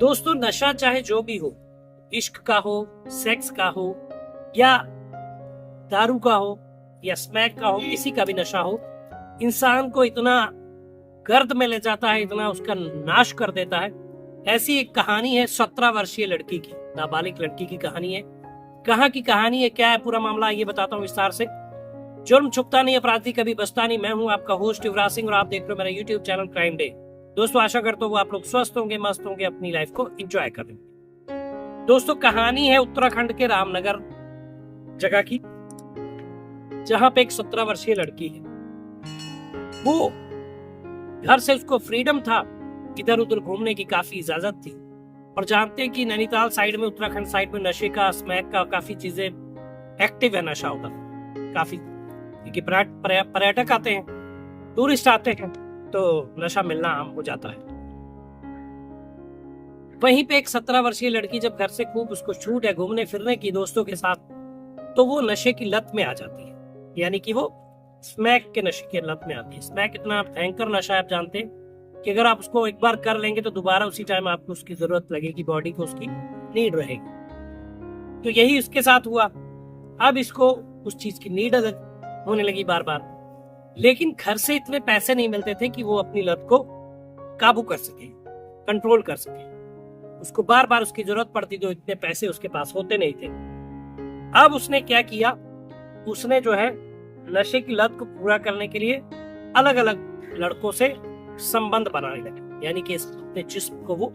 दोस्तों नशा चाहे जो भी हो, इश्क का हो, सेक्स का हो, या दारू का हो, या स्मैक का हो, किसी का भी नशा हो, इंसान को इतना गर्द में ले जाता है, इतना उसका नाश कर देता है। ऐसी एक कहानी है 17 वर्षीय लड़की की, नाबालिग लड़की की कहानी है। कहाँ की कहानी है, क्या है पूरा मामला, ये बताता हूँ विस्तार से। जुर्म छुपता नहीं, अपराधी कभी बचता नहीं। मैं हूँ आपका होस्ट युवराज सिंह और आप देख रहे हो मेरा यूट्यूब चैनल क्राइम डे। दोस्तों आशा करता हूँ आप लोग स्वस्थ होंगे, मस्त होंगे, अपनी लाइफ को एंजॉय करेंगे। दोस्तों कहानी है उत्तराखंड के रामनगर जगह की, जहां पे एक 17 वर्षीय लड़की है। वो घर से उसको फ्रीडम था, इधर उधर घूमने की काफी इजाजत थी। और जानते हैं कि नैनीताल साइड में, उत्तराखंड साइड में नशे का, स्मैक का काफी चीजें एक्टिव है, नशा होता है काफी, क्योंकि पर्यटक आते हैं, टूरिस्ट आते हैं, तो नशा मिलना आम हो जाता है। वहीं पे एक 17 वर्षीय लड़की जब घर से खूब उसको छूट है घूमने फिरने की दोस्तों के साथ, तो वो नशे की लत में आ जाती है, यानी कि वो स्मैक के नशे की लत में आती है। स्मैक इतना भयंकर नशा है, आप जानते हैं कि अगर आप उसको एक बार कर लेंगे तो दोबारा उसी टाइम आपको उसकी जरूरत लगेगी, बॉडी को उसकी नीड रहेगी। तो यही उसके साथ हुआ। अब इसको उस चीज की नीड होने लगी बार बार, लेकिन घर से इतने पैसे नहीं मिलते थे कि वो अपनी लत को काबू कर सके, कंट्रोल कर सके। उसको बार बार उसकी जरूरत पड़ती, तो इतने पैसे उसके पास होते नहीं थे। अब उसने क्या किया, उसने जो है नशे की लत को पूरा करने के लिए अलग अलग लड़कों से संबंध बनाने लगे, यानी कि अपने जिस्म को वो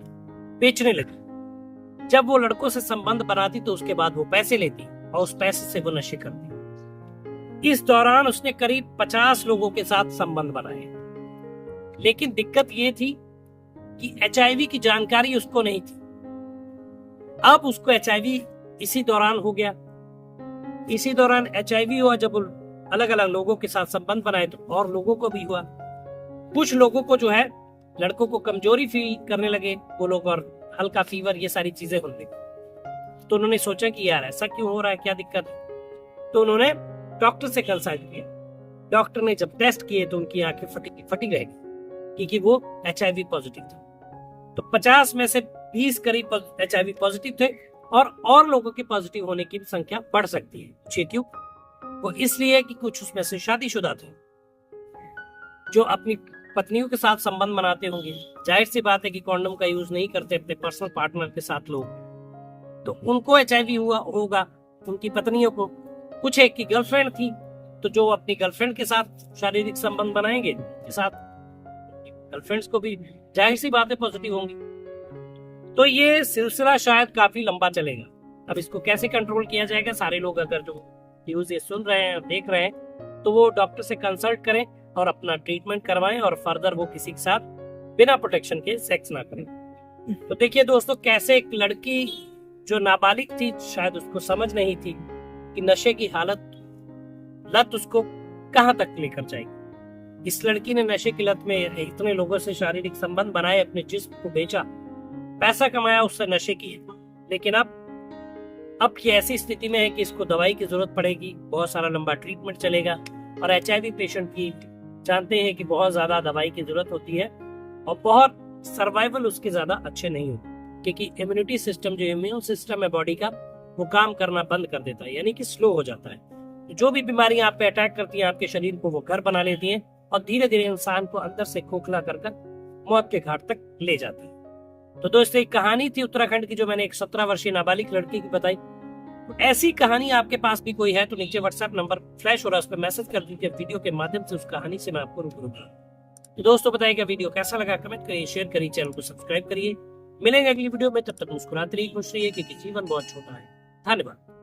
बेचने लगी। जब वो लड़कों से संबंध बनाती तो उसके बाद वो पैसे लेती और उस पैसे से वो नशे करती। इस दौरान उसने करीब 50 लोगों के साथ संबंध बनाए, लेकिन दिक्कत ये थी कि HIV की जानकारी उसको नहीं थी। अब उसको HIV इसी दौरान हो गया। इसी दौरान HIV हुआ, जब अलग अलग लोगों के साथ संबंध बनाए तो और लोगों को भी हुआ। कुछ लोगों को जो है, लड़कों को कमजोरी फील करने लगे वो लोग, और हल्का फीवर, ये सारी चीजें होने लगी। तो उन्होंने सोचा कि यार ऐसा क्यों हो रहा है, क्या दिक्कत है। तो उन्होंने डॉक्टर से कंसल्ट किया। डॉक्टर ने जब टेस्ट किए तो उनकी आंखें फटी रह गई, क्योंकि वो HIV पॉजिटिव था। तो 50 में से 20 करीब HIV पॉजिटिव थे, और लोगों के पॉजिटिव होने की संख्या बढ़ सकती है। क्यों? वो इसलिए कि कुछ उसमें से शादीशुदा थे, जो अपनी पत्नियों के साथ संबंध बनाते होंगे। जाहिर सी बात है कि कॉन्डम का यूज नहीं करते अपने पर्सनल पार्टनर के साथ लोग, तो उनको HIV हुआ होगा। उनकी पत्नियों को, कुछ एक की गर्लफ्रेंड थी, तो जो अपनी गर्लफ्रेंड के साथ शारीरिक संबंध बनाएंगे, के साथ गर्लफ्रेंड्स को भी जाहिर सी बात है पॉजिटिव होंगी। तो ये सिलसिला शायद काफी लंबा चलेगा। अब इसको कैसे कंट्रोल किया जाएगा? सारे लोग अगर जो न्यूज ये सुन रहे हैं, देख रहे हैं, तो वो डॉक्टर से कंसल्ट करें और अपना ट्रीटमेंट करवाएं, और फर्दर वो किसी के साथ बिना प्रोटेक्शन के सेक्स ना करें। तो देखिए दोस्तों, कैसे एक लड़की जो नाबालिग थी, शायद उसको समझ नहीं थी कि नशे की लत उसको कहां तक लेकर जाएगी। इस लड़की ने नशे की लत में इतने लोगों से शारीरिक संबंध बनाए, अपने जिस्म को बेचा, पैसा कमाया, उससे नशे किए। लेकिन अब ये ऐसी स्थिति में है कि इसको दवाई की जरूरत पड़ेगी, बहुत सारा लंबा ट्रीटमेंट चलेगा। और HIV पेशेंट की जानते हैं कि बहुत ज्यादा दवाई की जरूरत होती है, और बहुत सर्वाइवल उसके ज्यादा अच्छे नहीं होते, क्योंकि इम्यूनिटी सिस्टम, जो इम्यून सिस्टम है बॉडी का, वो काम करना बंद कर देता है, यानी कि स्लो हो जाता है। जो भी बीमारियां आप पे अटैक करती हैं, आपके शरीर को वो घर बना लेती हैं, और धीरे धीरे इंसान को अंदर से खोखला कर मौत के घाट तक ले जाती है। तो दोस्तों, एक कहानी थी उत्तराखंड की, जो मैंने एक 17 वर्षीय नाबालिग लड़की की बताई। तो ऐसी कहानी आपके पास भी कोई है तो नीचे व्हाट्सएप नंबर फ्लैश हो रहा है, उस पर मैसेज कर दीजिए, वीडियो के माध्यम से उस कहानी से मैं आपको रूबरू करूंगा। तो दोस्तों बताइएगा वीडियो कैसा लगा, कमेंट करिए, शेयर करिए, चैनल को सब्सक्राइब करिए। मिलेंगे अगली वीडियो में, तब तक मुस्कुराते रहिए, खुश रहिए, क्योंकि जीवन बहुत छोटा है। धन्यवाद।